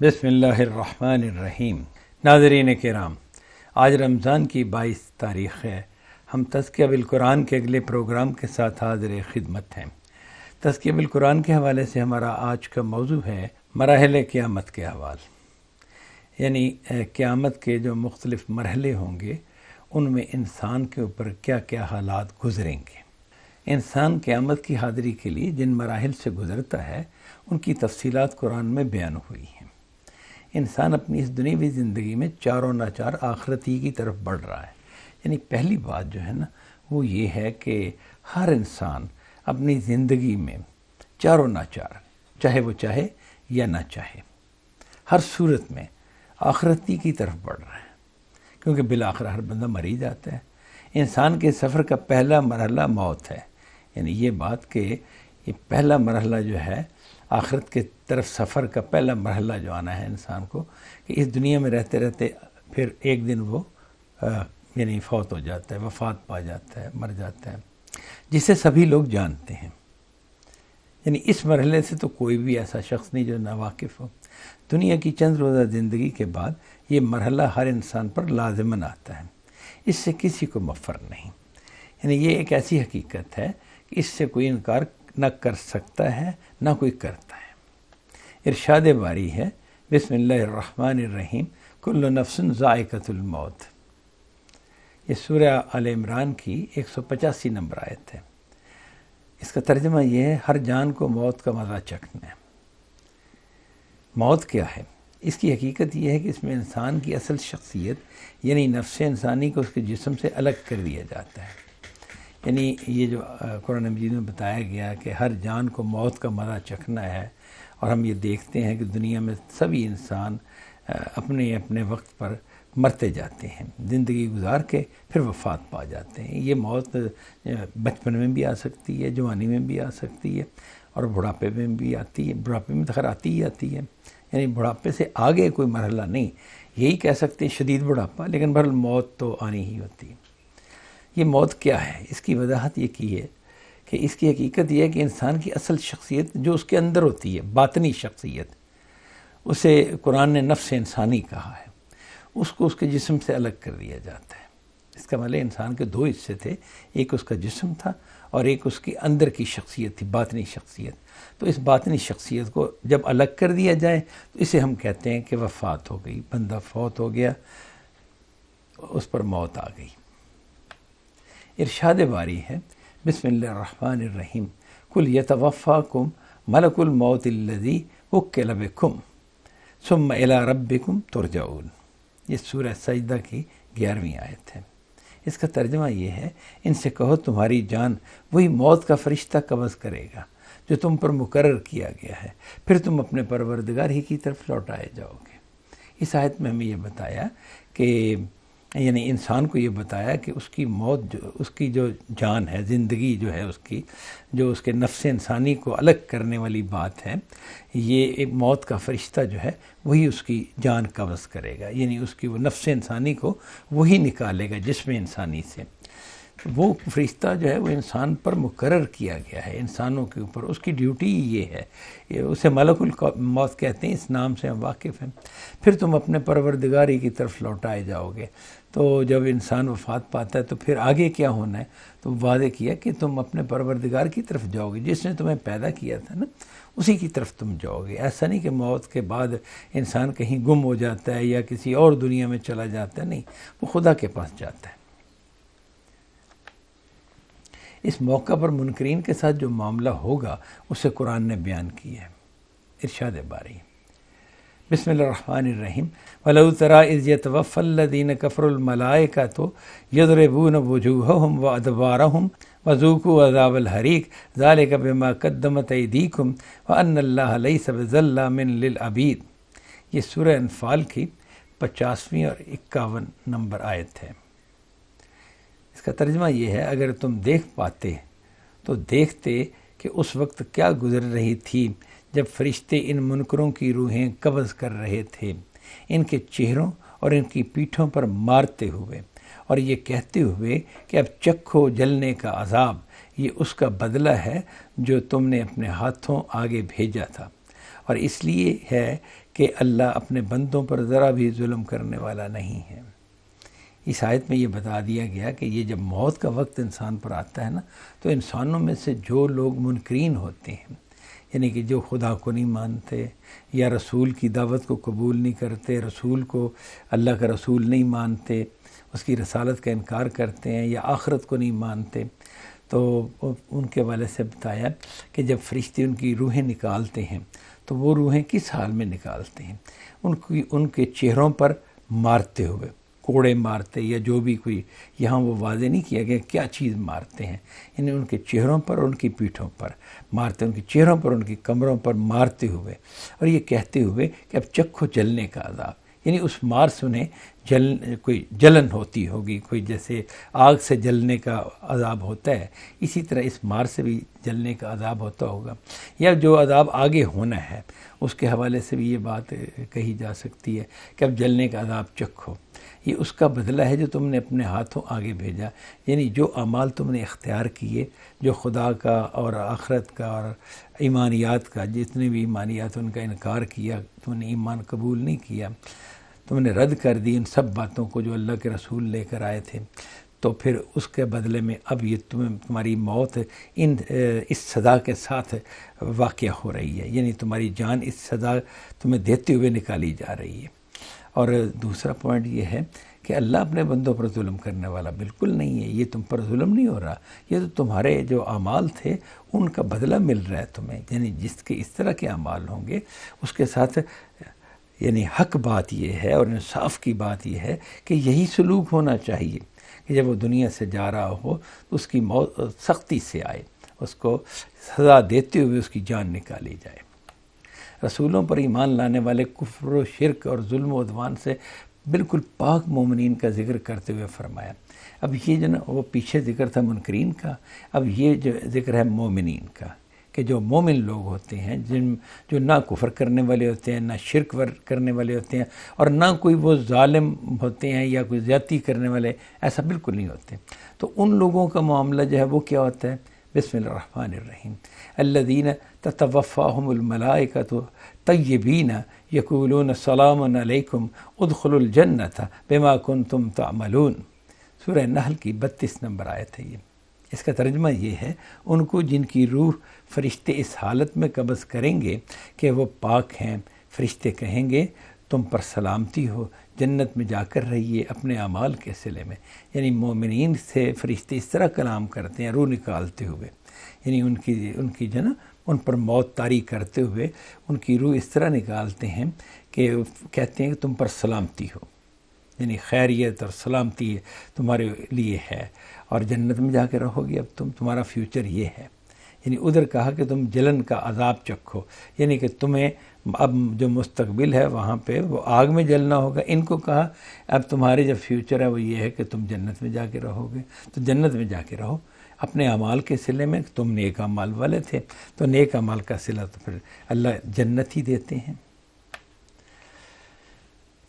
بسم اللہ الرحمن الرحیم۔ ناظرین کرام، آج رمضان کی 22 تاریخ ہے۔ ہم تزکیہ بالقرآن کے اگلے پروگرام کے ساتھ حاضر خدمت ہیں۔ تزکیہ بالقرآن کے حوالے سے ہمارا آج کا موضوع ہے مراحل قیامت کے احوال، یعنی قیامت کے جو مختلف مرحلے ہوں گے ان میں انسان کے اوپر کیا کیا حالات گزریں گے۔ انسان قیامت کی حاضری کے لیے جن مراحل سے گزرتا ہے ان کی تفصیلات قرآن میں بیان ہوئی ہیں۔ انسان اپنی اس دنیاوی زندگی میں چاروں ناچار آخرتی کی طرف بڑھ رہا ہے۔ یعنی پہلی بات جو ہے نا وہ یہ ہے کہ ہر انسان اپنی زندگی میں چاروں ناچار، چاہے وہ چاہے یا نہ چاہے، ہر صورت میں آخرتی کی طرف بڑھ رہا ہے، کیونکہ بالآخر ہر بندہ مر ہی جاتا ہے۔ انسان کے سفر کا پہلا مرحلہ موت ہے، یعنی یہ بات کہ یہ پہلا مرحلہ جو ہے آخرت کے طرف سفر کا پہلا مرحلہ جو آنا ہے انسان کو، کہ اس دنیا میں رہتے رہتے پھر ایک دن وہ یعنی فوت ہو جاتا ہے، وفات پا جاتا ہے، مر جاتا ہے، جسے سبھی لوگ جانتے ہیں۔ یعنی اس مرحلے سے تو کوئی بھی ایسا شخص نہیں جو ناواقف ہو۔ دنیا کی چند روزہ زندگی کے بعد یہ مرحلہ ہر انسان پر لازماً آتا ہے، اس سے کسی کو مفر نہیں۔ یعنی یہ ایک ایسی حقیقت ہے کہ اس سے کوئی انکار نہ کر سکتا ہے نہ کوئی کرتا ہے۔ ارشاد باری ہے، بسم اللہ الرحمن الرحیم، کل نفس ذائقۃ الموت۔ یہ سورہ آل عمران کی 185 نمبر آیت ہے۔ اس کا ترجمہ یہ ہے، ہر جان کو موت کا مزہ چکھنا ہے۔ موت کیا ہے؟ اس کی حقیقت یہ ہے کہ اس میں انسان کی اصل شخصیت یعنی نفس انسانی کو اس کے جسم سے الگ کر دیا جاتا ہے۔ یعنی یہ جو قرآن مجید میں بتایا گیا کہ ہر جان کو موت کا مزہ چکھنا ہے، اور ہم یہ دیکھتے ہیں کہ دنیا میں سبھی انسان اپنے اپنے وقت پر مرتے جاتے ہیں، زندگی گزار کے پھر وفات پا جاتے ہیں۔ یہ موت بچپن میں بھی آ سکتی ہے، جوانی میں بھی آ سکتی ہے، اور بڑھاپے میں بھی آتی ہے۔ بڑھاپے میں تو خیر آتی ہی آتی ہے، یعنی بڑھاپے سے آگے کوئی مرحلہ نہیں، یہی کہہ سکتے ہیں شدید بڑھاپا، لیکن بہرحال موت تو آنی ہی ہوتی ہے۔ یہ موت کیا ہے؟ اس کی وضاحت یہ کی ہے کہ اس کی حقیقت یہ ہے کہ انسان کی اصل شخصیت جو اس کے اندر ہوتی ہے، باطنی شخصیت، اسے قرآن نے نفس انسانی کہا ہے، اس کو اس کے جسم سے الگ کر دیا جاتا ہے۔ اس کا مطلب انسان کے دو حصے تھے، ایک اس کا جسم تھا اور ایک اس کے اندر کی شخصیت تھی، باطنی شخصیت۔ تو اس باطنی شخصیت کو جب الگ کر دیا جائے تو اسے ہم کہتے ہیں کہ وفات ہو گئی، بندہ فوت ہو گیا، اس پر موت آ گئی۔ ارشاد باری ہے، بسم اللہ الرحمن الرحیم، قل یتوفاکم ملک الموت الذی وکل بکم ثم الی ربکم ترجعون۔ یہ سورہ سجدہ کی 11ویں آیت ہے۔ اس کا ترجمہ یہ ہے، ان سے کہو تمہاری جان وہی موت کا فرشتہ قبض کرے گا جو تم پر مقرر کیا گیا ہے، پھر تم اپنے پروردگار ہی کی طرف لوٹائے جاؤ گے۔ اس آیت میں ہمیں یہ بتایا کہ یعنی انسان کو یہ بتایا کہ اس کی موت اس کی جو جان ہے، زندگی جو ہے اس کی، جو اس کے نفس انسانی کو الگ کرنے والی بات ہے، یہ ایک موت کا فرشتہ جو ہے وہی اس کی جان قبض کرے گا، یعنی اس کی وہ نفس انسانی کو وہی نکالے گا جسم انسانی سے۔ وہ فرشتہ جو ہے وہ انسان پر مقرر کیا گیا ہے، انسانوں کے اوپر اس کی ڈیوٹی یہ ہے، اسے ملک الموت کہتے ہیں، اس نام سے ہم واقف ہیں۔ پھر تم اپنے پروردگاری کی طرف لوٹائے جاؤ گے۔ تو جب انسان وفات پاتا ہے تو پھر آگے کیا ہونا ہے؟ تو واضح کیا کہ تم اپنے پروردگار کی طرف جاؤ گے، جس نے تمہیں پیدا کیا تھا نا، اسی کی طرف تم جاؤ گے۔ ایسا نہیں کہ موت کے بعد انسان کہیں گم ہو جاتا ہے یا کسی اور دنیا میں چلا جاتا ہے، نہیں، وہ خدا کے پاس جاتا ہے۔ اس موقع پر منکرین کے ساتھ جو معاملہ ہوگا اسے قرآن نے بیان کیا ہے۔ ارشاد باری، بسم اللہ الرحمن الرحیم، وَلَوْ تَرَىٰ إِذْ يَتَوَفَّى الَّذِينَ كَفَرُوا الْمَلَائِكَةُ يَضْرِبُونَ وُجُوهَهُمْ وَأَدْبَارَهُمْ وَذُوقُوا عَذَابَ الْحَرِيقِ ذَلِكَ بِمَا قَدَّمَتْ أَيْدِيكُمْ وَأَنَّ اللَّهَ لَيْسَ بِظَلَّامٍ لِّلْعَبِيدِ۔ یہ سورہ انفال کی 50ویں اور 51 نمبر آیت ہے۔ اس کا ترجمہ یہ ہے، اگر تم دیکھ پاتے تو دیکھتے کہ اس وقت کیا گزر رہی تھی جب فرشتے ان منکروں کی روحیں قبض کر رہے تھے، ان کے چہروں اور ان کی پیٹھوں پر مارتے ہوئے، اور یہ کہتے ہوئے کہ اب چکھو جلنے کا عذاب، یہ اس کا بدلہ ہے جو تم نے اپنے ہاتھوں آگے بھیجا تھا، اور اس لیے ہے کہ اللہ اپنے بندوں پر ذرا بھی ظلم کرنے والا نہیں ہے۔ اس آیت میں یہ بتا دیا گیا کہ یہ جب موت کا وقت انسان پر آتا ہے نا، تو انسانوں میں سے جو لوگ منکرین ہوتے ہیں، یعنی کہ جو خدا کو نہیں مانتے یا رسول کی دعوت کو قبول نہیں کرتے، رسول کو اللہ کا رسول نہیں مانتے، اس کی رسالت کا انکار کرتے ہیں یا آخرت کو نہیں مانتے، تو ان کے والے سے بتایا کہ جب فرشتے ان کی روحیں نکالتے ہیں تو وہ روحیں کس حال میں نکالتے ہیں؟ ان کے چہروں پر مارتے ہوئے، کوڑے مارتے یا جو بھی کوئی، یہاں وہ واضح نہیں کیا گیا کیا چیز مارتے ہیں، یعنی ان کے چہروں پر اور ان کی پیٹھوں پر مارتے، ان کے چہروں پر، ان کی کمروں پر مارتے ہوئے، اور یہ کہتے ہوئے کہ اب چکھو جلنے کا عذاب، یعنی اس مار سے انہیں کوئی جلن ہوتی ہوگی، کوئی جیسے آگ سے جلنے کا عذاب ہوتا ہے، اسی طرح اس مار سے بھی جلنے کا عذاب ہوتا ہوگا، یا جو عذاب آگے ہونا ہے اس کے حوالے سے بھی یہ بات کہی جا سکتی ہے کہ اب جلنے کا عذاب چکھو، یہ اس کا بدلہ ہے جو تم نے اپنے ہاتھوں آگے بھیجا، یعنی جو اعمال تم نے اختیار کیے، جو خدا کا اور آخرت کا اور ایمانیات کا، جتنے بھی ایمانیات ان کا انکار کیا، تم نے ایمان قبول نہیں کیا، تم نے رد کر دی ان سب باتوں کو جو اللہ کے رسول لے کر آئے تھے، تو پھر اس کے بدلے میں اب یہ تمہاری موت اس سزا کے ساتھ واقع ہو رہی ہے، یعنی تمہاری جان اس سزا تمہیں دیتے ہوئے نکالی جا رہی ہے۔ اور دوسرا پوائنٹ یہ ہے کہ اللہ اپنے بندوں پر ظلم کرنے والا بالکل نہیں ہے، یہ تم پر ظلم نہیں ہو رہا، یہ تو تمہارے جو اعمال تھے ان کا بدلہ مل رہا ہے تمہیں، یعنی جس کے اس طرح کے اعمال ہوں گے اس کے ساتھ، یعنی حق بات یہ ہے اور انصاف کی بات یہ ہے کہ یہی سلوک ہونا چاہیے کہ جب وہ دنیا سے جا رہا ہو تو اس کی موت سختی سے آئے، اس کو سزا دیتے ہوئے اس کی جان نکالی جائے۔ رسولوں پر ایمان لانے والے کفر و شرک اور ظلم و عدوان سے بالکل پاک مومنین کا ذکر کرتے ہوئے فرمایا۔ اب یہ جو نا وہ پیچھے ذکر تھا منکرین کا، اب یہ جو ذکر ہے مومنین کا، کہ جو مومن لوگ ہوتے ہیں جو نہ کفر کرنے والے ہوتے ہیں، نہ شرک کرنے والے ہوتے ہیں، اور نہ کوئی وہ ظالم ہوتے ہیں یا کوئی زیادتی کرنے والے، ایسا بالکل نہیں ہوتے۔ تو ان لوگوں کا معاملہ جو ہے وہ کیا ہوتا ہے؟ بسم اللہ الرحمن الرحیم، الذین تتوفاہم الملائکۃ طیبین یقولون سلام علیکم ادخلوا الجنۃ بما کنتم تعملون، سورہ نحل کی 32 نمبر آیت ہے یہ۔ اس کا ترجمہ یہ ہے، ان کو جن کی روح فرشتے اس حالت میں قبض کریں گے کہ وہ پاک ہیں، فرشتے کہیں گے تم پر سلامتی ہو، جنت میں جا کر رہیے اپنے اعمال کے صلے میں، یعنی مومنین سے فرشتے اس طرح کلام کرتے ہیں روح نکالتے ہوئے، یعنی ان کی جو نا ان پر موت طاری کرتے ہوئے ان کی روح اس طرح نکالتے ہیں کہ کہتے ہیں کہ تم پر سلامتی ہو، یعنی خیریت اور سلامتی تمہارے لیے ہے، اور جنت میں جا کے رہو گے، اب تمہارا فیوچر یہ ہے۔ یعنی ادھر کہا کہ تم جلن کا عذاب چکھو، یعنی کہ تمہیں اب جو مستقبل ہے وہاں پہ وہ آگ میں جلنا ہوگا، ان کو کہا اب تمہارے جو فیوچر ہے وہ یہ ہے کہ تم جنت میں جا کے رہو گے، تو جنت میں جا کے رہو اپنے اعمال کے صلے میں، تم نیک اعمال والے تھے تو نیک اعمال کا صلہ تو پھر اللہ جنت ہی دیتے ہیں۔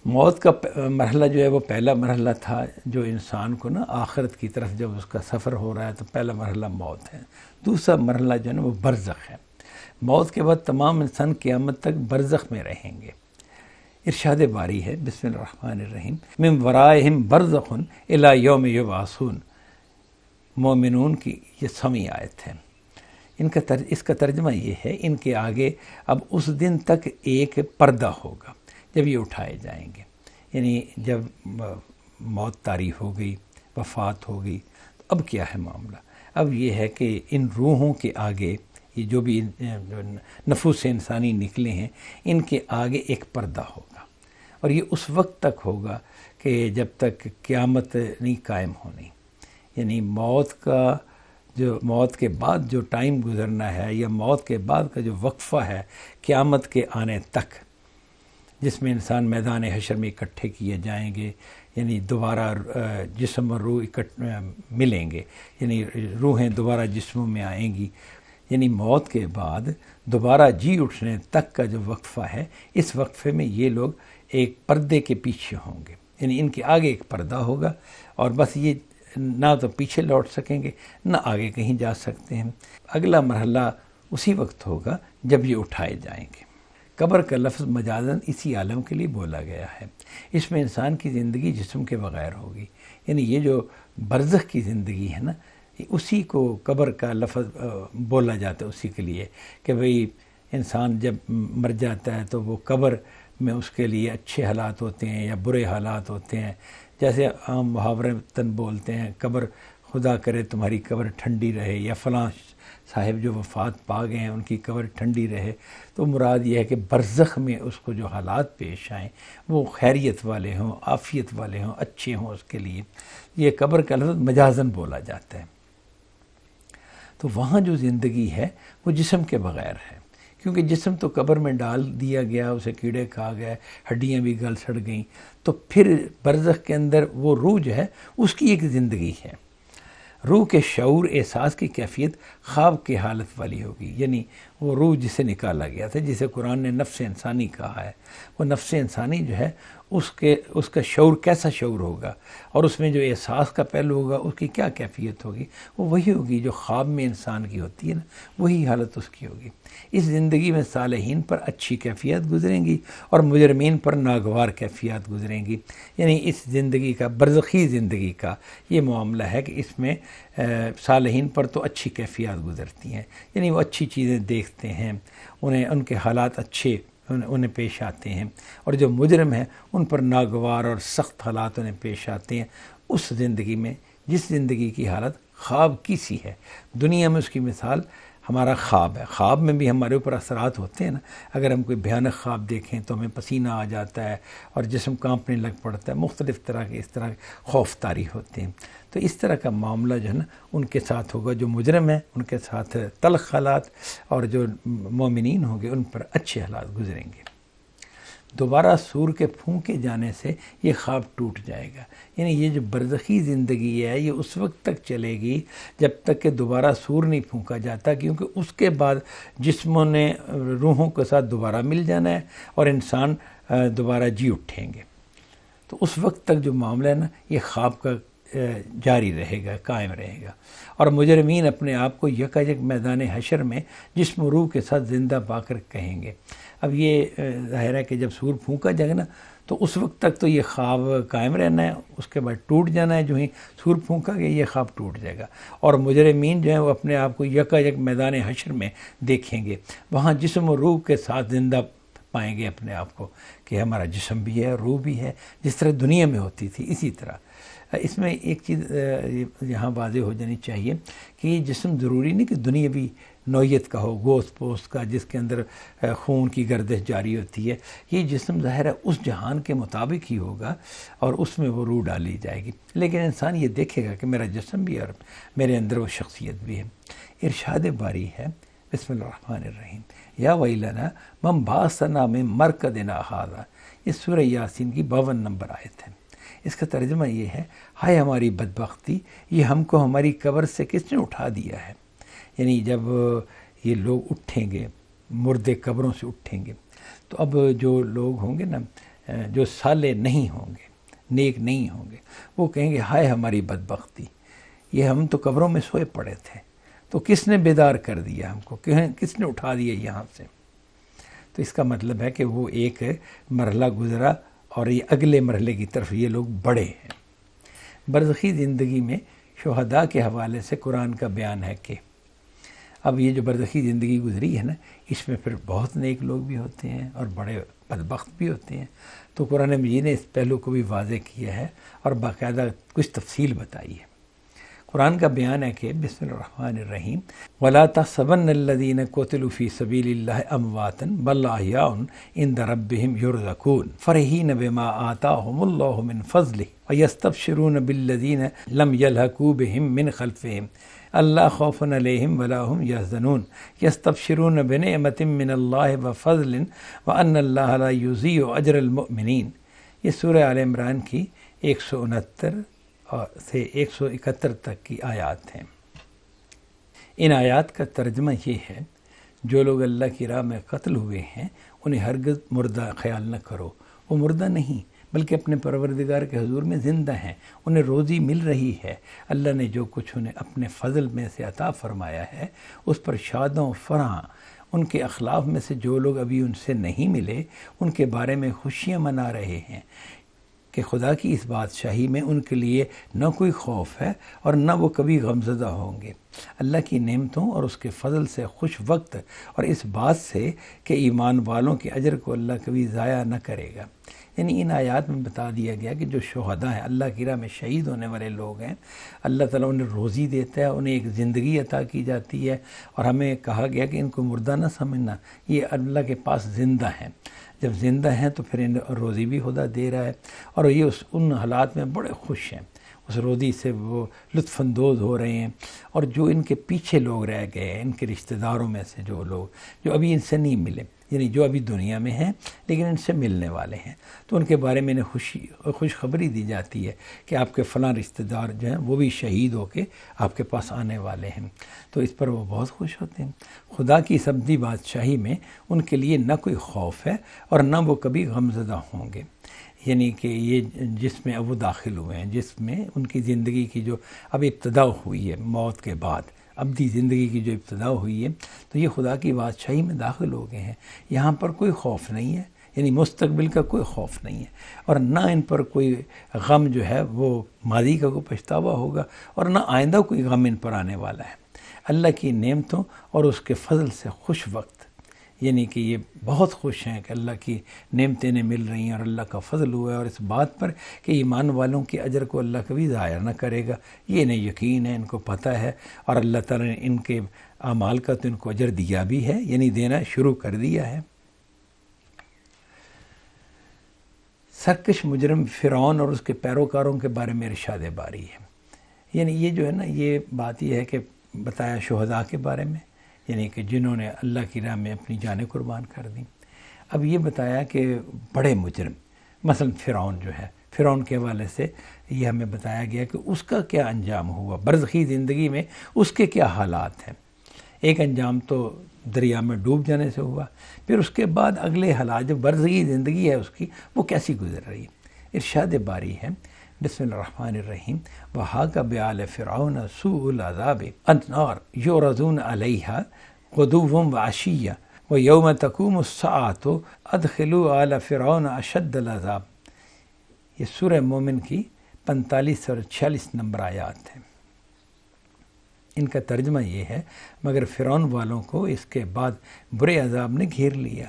موت کا مرحلہ جو ہے وہ پہلا مرحلہ تھا جو انسان کو نا آخرت کی طرف جب اس کا سفر ہو رہا ہے تو پہلا مرحلہ موت ہے۔ دوسرا مرحلہ جو ہے نا وہ برزخ ہے، موت کے بعد تمام انسان قیامت تک برزخ میں رہیں گے۔ ارشاد باری ہے بسم اللہ الرحمن الرحیم، من ورائہم برزخ الی یوم یبعثون، مومنون کی یہ سویں آیت ہے۔ اس کا ترجمہ یہ ہے، ان کے آگے اب اس دن تک ایک پردہ ہوگا جب یہ اٹھائے جائیں گے، یعنی جب موت طاری ہو گئی، وفات ہو گئی، تو اب کیا ہے معاملہ؟ اب یہ ہے کہ ان روحوں کے آگے یہ جو بھی نفوس انسانی نکلے ہیں ان کے آگے ایک پردہ ہوگا، اور یہ اس وقت تک ہوگا کہ جب تک قیامت نہیں قائم ہونی، یعنی موت کے بعد جو ٹائم گزرنا ہے یا موت کے بعد کا جو وقفہ ہے قیامت کے آنے تک، جس میں انسان میدان حشر میں اکٹھے کیے جائیں گے، یعنی دوبارہ جسم اور روح ملیں گے، یعنی روحیں دوبارہ جسموں میں آئیں گی، یعنی موت کے بعد دوبارہ جی اٹھنے تک کا جو وقفہ ہے، اس وقفے میں یہ لوگ ایک پردے کے پیچھے ہوں گے، یعنی ان کے آگے ایک پردہ ہوگا، اور بس یہ نہ تو پیچھے لوٹ سکیں گے نہ آگے کہیں جا سکتے ہیں۔ اگلا مرحلہ اسی وقت ہوگا جب یہ اٹھائے جائیں گے۔ قبر کا لفظ مجازاً اسی عالم کے لیے بولا گیا ہے۔ اس میں انسان کی زندگی جسم کے بغیر ہوگی، یعنی یہ جو برزخ کی زندگی ہے نا، اسی کو قبر کا لفظ بولا جاتا ہے اسی کے لیے، کہ بھئی انسان جب مر جاتا ہے تو وہ قبر میں اس کے لیے اچھے حالات ہوتے ہیں یا برے حالات ہوتے ہیں۔ جیسے عام محاورتاً بولتے ہیں قبر خدا کرے تمہاری قبر ٹھنڈی رہے، یا فلاں صاحب جو وفات پا گئے ہیں ان کی قبر ٹھنڈی رہے، تو مراد یہ ہے کہ برزخ میں اس کو جو حالات پیش آئیں وہ خیریت والے ہوں، عافیت والے ہوں، اچھے ہوں اس کے لیے۔ یہ قبر کا لفظ مجازاً بولا جاتا ہے۔ تو وہاں جو زندگی ہے وہ جسم کے بغیر ہے، کیونکہ جسم تو قبر میں ڈال دیا گیا، اسے کیڑے کھا گئے، ہڈیاں بھی گل سڑ گئیں، تو پھر برزخ کے اندر وہ روح جو ہے اس کی ایک زندگی ہے۔ روح کے شعور احساس کی کیفیت خواب کی حالت والی ہوگی، یعنی وہ روح جسے نکالا گیا تھا، جسے قرآن نے نفس انسانی کہا ہے، وہ نفس انسانی جو ہے اس کا شعور کیسا شعور ہوگا، اور اس میں جو احساس کا پہلو ہوگا اس کی کیا کیفیت ہوگی، وہ وہی ہوگی جو خواب میں انسان کی ہوتی ہے نا، وہی حالت اس کی ہوگی۔ اس زندگی میں صالحین پر اچھی کیفیت گزریں گی اور مجرمین پر ناگوار کیفیات گزریں گی، یعنی اس زندگی کا، برزخی زندگی کا یہ معاملہ ہے کہ اس میں صالحین پر تو اچھی کیفیات گزرتی ہیں، یعنی وہ اچھی چیزیں دیکھتے ہیں، ان کے حالات اچھے انہیں پیش آتے ہیں، اور جو مجرم ہیں ان پر ناگوار اور سخت حالات انہیں پیش آتے ہیں اس زندگی میں، جس زندگی کی حالت خواب کی سی ہے۔ دنیا میں اس کی مثال ہمارا خواب ہے، خواب میں بھی ہمارے اوپر اثرات ہوتے ہیں نا، اگر ہم کوئی بھیانک خواب دیکھیں تو ہمیں پسینہ آ جاتا ہے اور جسم کانپنے لگ پڑتا ہے، مختلف طرح کے اس طرح خوف طاری ہوتے ہیں۔ تو اس طرح کا معاملہ جو ہے نا ان کے ساتھ ہوگا، جو مجرم ہیں ان کے ساتھ تلخ حالات، اور جو مومنین ہوں گے ان پر اچھے حالات گزریں گے۔ دوبارہ سور کے پھونکے جانے سے یہ خواب ٹوٹ جائے گا، یعنی یہ جو برزخی زندگی ہے یہ اس وقت تک چلے گی جب تک کہ دوبارہ سور نہیں پھونکا جاتا، کیونکہ اس کے بعد جسموں نے روحوں کے ساتھ دوبارہ مل جانا ہے اور انسان دوبارہ جی اٹھیں گے۔ تو اس وقت تک جو معاملہ ہے نا یہ خواب کا جاری رہے گا، قائم رہے گا، اور مجرمین اپنے آپ کو یکایک میدان حشر میں جسم و روح کے ساتھ زندہ پا کر کہیں گے۔ اب یہ ظاہر ہے کہ جب سور پھونکا جائے گا نا تو اس وقت تک تو یہ خواب قائم رہنا ہے، اس کے بعد ٹوٹ جانا ہے، جو ہی سور پھونکا گیا یہ خواب ٹوٹ جائے گا، اور مجرمین جو ہیں وہ اپنے آپ کو یکایک میدان حشر میں دیکھیں گے، وہاں جسم و روح کے ساتھ زندہ پائیں گے اپنے آپ کو، کہ ہمارا جسم بھی ہے، روح بھی ہے، جس طرح دنیا میں ہوتی تھی اسی طرح۔ اس میں ایک چیز یہاں واضح ہو جانی چاہیے کہ یہ جسم ضروری نہیں کہ دنیاوی نوعیت کا ہو، گوشت پوست کا، جس کے اندر خون کی گردش جاری ہوتی ہے۔ یہ جسم ظاہر ہے اس جہان کے مطابق ہی ہوگا اور اس میں وہ روح ڈالی جائے گی، لیکن انسان یہ دیکھے گا کہ میرا جسم بھی ہے اور میرے اندر وہ شخصیت بھی ہے۔ ارشاد باری ہے، بسم اللہ الرحمن الرحیم، یا ویلنا من بعثنا من مرقدنا ھذا، یہ سورہ یاسین کی 52 نمبر آیت ہے۔ اس کا ترجمہ یہ ہے، ہائے ہماری بدبختی، یہ ہم کو ہماری قبر سے کس نے اٹھا دیا ہے، یعنی جب یہ لوگ اٹھیں گے، مردے قبروں سے اٹھیں گے، تو اب جو لوگ ہوں گے نا، جو صالح نہیں ہوں گے، نیک نہیں ہوں گے، وہ کہیں گے ہائے ہماری بدبختی، یہ ہم تو قبروں میں سوئے پڑے تھے، تو کس نے بیدار کر دیا ہم کو، کس نے اٹھا دیا یہاں سے۔ تو اس کا مطلب ہے کہ وہ ایک مرحلہ گزرا اور یہ اگلے مرحلے کی طرف یہ لوگ بڑھے ہیں۔ برزخی زندگی میں شہداء کے حوالے سے قرآن کا بیان ہے کہ اب یہ جو برزخی زندگی گزری ہے نا، اس میں پھر بہت نیک لوگ بھی ہوتے ہیں اور بڑے بدبخت بھی ہوتے ہیں، تو قرآن مجید نے اس پہلو کو بھی واضح کیا ہے اور باقاعدہ کچھ تفصیل بتائی ہے۔ قرآن کا بیان ہے کہ بسم اللہ الرحمن الرحیم، وَلَا تَحْسَبَنَّ الَّذِينَ قُتِلُوا فِي سَبِيلِ اللَّهِ أَمْوَاتًا بَلْ أَحْيَاءٌ عِندَ رَبِّهِمْ يُرْزَقُونَ فَرِحِينَ بِمَا آتَاهُمُ اللَّهُ مِنْ فَضْلِهِ وَيَسْتَبْشِرُونَ بِالَّذِينَ لَمْ يَلْحَقُوا بِهِمْ مِنْ خَلْفِهِمْ أَلَّا خَوْفٌ عَلَيْهِمْ وَلَا هُمْ يَحْزَنُونَ يَسْتَبْشِرُونَ بِنِعْمَةٍ مِّنَ اللَّهِ وَفَضْلٍ وَأَنَّ اللَّهَ لَا يُضِيعُ أَجْرَ الْمُؤْمِنِينَ۔ یہ سورہ آل عمران کی 169 سے 171 تک کی آیات ہیں۔ ان آیات کا ترجمہ یہ ہے، جو لوگ اللہ کی راہ میں قتل ہوئے ہیں انہیں ہرگز مردہ خیال نہ کرو، وہ مردہ نہیں بلکہ اپنے پروردگار کے حضور میں زندہ ہیں، انہیں روزی مل رہی ہے، اللہ نے جو کچھ انہیں اپنے فضل میں سے عطا فرمایا ہے اس پر شاد و فرح ان کے اخلاف میں سے جو لوگ ابھی ان سے نہیں ملے ان کے بارے میں خوشیاں منا رہے ہیں کہ خدا کی اس بادشاہی میں ان کے لیے نہ کوئی خوف ہے اور نہ وہ کبھی غمزدہ ہوں گے، اللہ کی نعمتوں اور اس کے فضل سے خوش وقت، اور اس بات سے کہ ایمان والوں کے اجر کو اللہ کبھی ضائع نہ کرے گا۔ یعنی ان آیات میں بتا دیا گیا کہ جو شہداء ہیں، اللہ کی راہ میں شہید ہونے والے لوگ ہیں، اللہ تعالیٰ انہیں روزی دیتا ہے، انہیں ایک زندگی عطا کی جاتی ہے، اور ہمیں کہا گیا کہ ان کو مردہ نہ سمجھنا، یہ اللہ کے پاس زندہ ہیں۔ جب زندہ ہیں تو پھر ان روزی بھی خدا دے رہا ہے، اور یہ ان حالات میں بڑے خوش ہیں، اس روزی سے وہ لطف اندوز ہو رہے ہیں۔ اور جو ان کے پیچھے لوگ رہ گئے ہیں، ان کے رشتہ داروں میں سے جو لوگ جو ابھی ان سے نہیں ملے، یعنی جو ابھی دنیا میں ہیں لیکن ان سے ملنے والے ہیں، تو ان کے بارے میں انہیں خوشخبری دی جاتی ہے کہ آپ کے فلاں رشتہ دار جو ہیں وہ بھی شہید ہو کے آپ کے پاس آنے والے ہیں، تو اس پر وہ بہت خوش ہوتے ہیں۔ خدا کی اس ابدی بادشاہی میں ان کے لیے نہ کوئی خوف ہے اور نہ وہ کبھی غمزدہ ہوں گے، یعنی کہ یہ جس میں اب وہ داخل ہوئے ہیں، جس میں ان کی زندگی کی جو اب ابتدا ہوئی ہے موت کے بعد، ابدی زندگی کی جو ابتدا ہوئی ہے، تو یہ خدا کی بادشاہی میں داخل ہو گئے ہیں۔ یہاں پر کوئی خوف نہیں ہے، یعنی مستقبل کا کوئی خوف نہیں ہے، اور نہ ان پر کوئی غم جو ہے وہ ماضی کا کوئی پچھتاوا ہوگا، اور نہ آئندہ کوئی غم ان پر آنے والا ہے۔ اللہ کی نعمتوں اور اس کے فضل سے خوش وقت، یعنی کہ یہ بہت خوش ہیں کہ اللہ کی نعمتیں انہیں مل رہی ہیں اور اللہ کا فضل ہوا ہے، اور اس بات پر کہ ایمان والوں کے اجر کو اللہ کبھی ضائع نہ کرے گا، یہ انہیں یقین ہے، ان کو پتہ ہے، اور اللہ تعالیٰ نے ان کے اعمال کا تو ان کو اجر دیا بھی ہے، یعنی دینا شروع کر دیا ہے۔ سرکش مجرم فرعون اور اس کے پیروکاروں کے بارے میں ارشاد باری ہے، یعنی یہ جو ہے نا، یہ بات یہ ہے کہ بتایا شہداء کے بارے میں، یعنی کہ جنہوں نے اللہ کی راہ میں اپنی جانیں قربان کر دیں۔ اب یہ بتایا کہ بڑے مجرم، مثلا فرعون جو ہے، فرعون کے حوالے سے یہ ہمیں بتایا گیا کہ اس کا کیا انجام ہوا، برزخی زندگی میں اس کے کیا حالات ہیں۔ ایک انجام تو دریا میں ڈوب جانے سے ہوا، پھر اس کے بعد اگلے حالات جو برزخی زندگی ہے اس کی، وہ کیسی گزر رہی ہے۔ ارشاد باری ہے، بسم اللہ الرحمن الرحیم، وَحَاقَ بِآلِ فِرْعَوْنَ سُوءُ الْعَذَابِ النَّارُ يُعْرَضُونَ عَلَيْهَا غُدُوًّا وَعَشِيًّا وَيَوْمَ تَقُومُ السَّاعَةُ أَدْخِلُوا آلَ فِرْعَوْنَ أَشَدَّ الْعَذَابِ۔ یہ سورہ مومن کی 45 اور 46 نمبر آیات ہیں۔ ان کا ترجمہ یہ ہے، مگر فرعون والوں کو اس کے بعد برے عذاب نے گھیر لیا،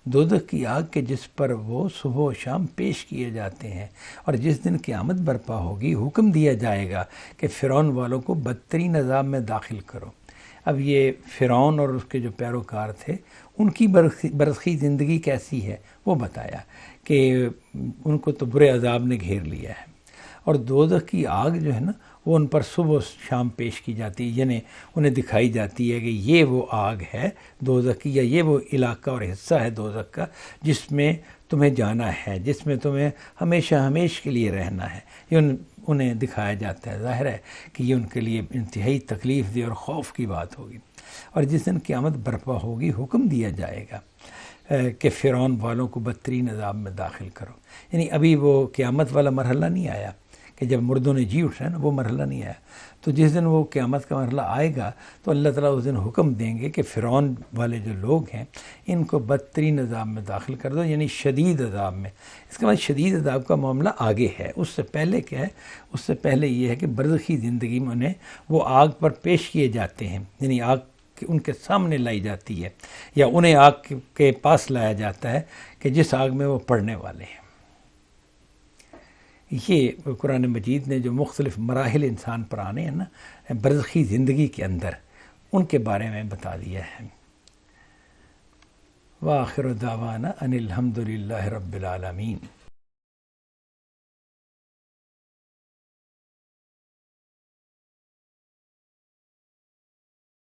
دوزخ کی آگ کے جس پر وہ صبح و شام پیش کیے جاتے ہیں، اور جس دن قیامت برپا ہوگی حکم دیا جائے گا کہ فرعون والوں کو بدترین عذاب میں داخل کرو۔ اب یہ فرعون اور اس کے جو پیروکار تھے، ان کی برزخی زندگی کیسی ہے وہ بتایا کہ ان کو تو برے عذاب نے گھیر لیا ہے، اور دوزخ کی آگ جو ہے نا، وہ ان پر صبح و شام پیش کی جاتی ہے، یعنی انہیں دکھائی جاتی ہے کہ یہ وہ آگ ہے دوزخ کی، یا یہ وہ علاقہ اور حصہ ہے دوزخ کا جس میں تمہیں جانا ہے، جس میں تمہیں ہمیشہ ہمیش کے لیے رہنا ہے۔ یہ انہیں دکھایا جاتا ہے۔ ظاہر ہے کہ یہ ان کے لیے انتہائی تکلیف دہ اور خوف کی بات ہوگی، اور جس دن قیامت برپا ہوگی حکم دیا جائے گا کہ فرعون والوں کو بدترین عذاب میں داخل کرو۔ یعنی ابھی وہ قیامت والا مرحلہ نہیں آیا کہ جب مردوں نے جی اٹھا نا، وہ مرحلہ نہیں آیا، تو جس دن وہ قیامت کا مرحلہ آئے گا تو اللہ تعالیٰ اس دن حکم دیں گے کہ فرعون والے جو لوگ ہیں ان کو بدترین عذاب میں داخل کر دو، یعنی شدید عذاب میں۔ اس کے بعد شدید عذاب کا معاملہ آگے ہے، اس سے پہلے کیا ہے؟ اس سے پہلے یہ ہے کہ برزخی زندگی میں انہیں وہ آگ پر پیش کیے جاتے ہیں، یعنی آگ ان کے سامنے لائی جاتی ہے، یا انہیں آگ کے پاس لایا جاتا ہے کہ جس آگ میں وہ پڑنے والے ہیں۔ یہ قرآن مجید نے جو مختلف مراحل انسان پر آنے ہیں نا برزخی زندگی کے اندر، ان کے بارے میں بتا دیا ہے۔ وآخر دعوانا ان الحمد للہ رب العالمین۔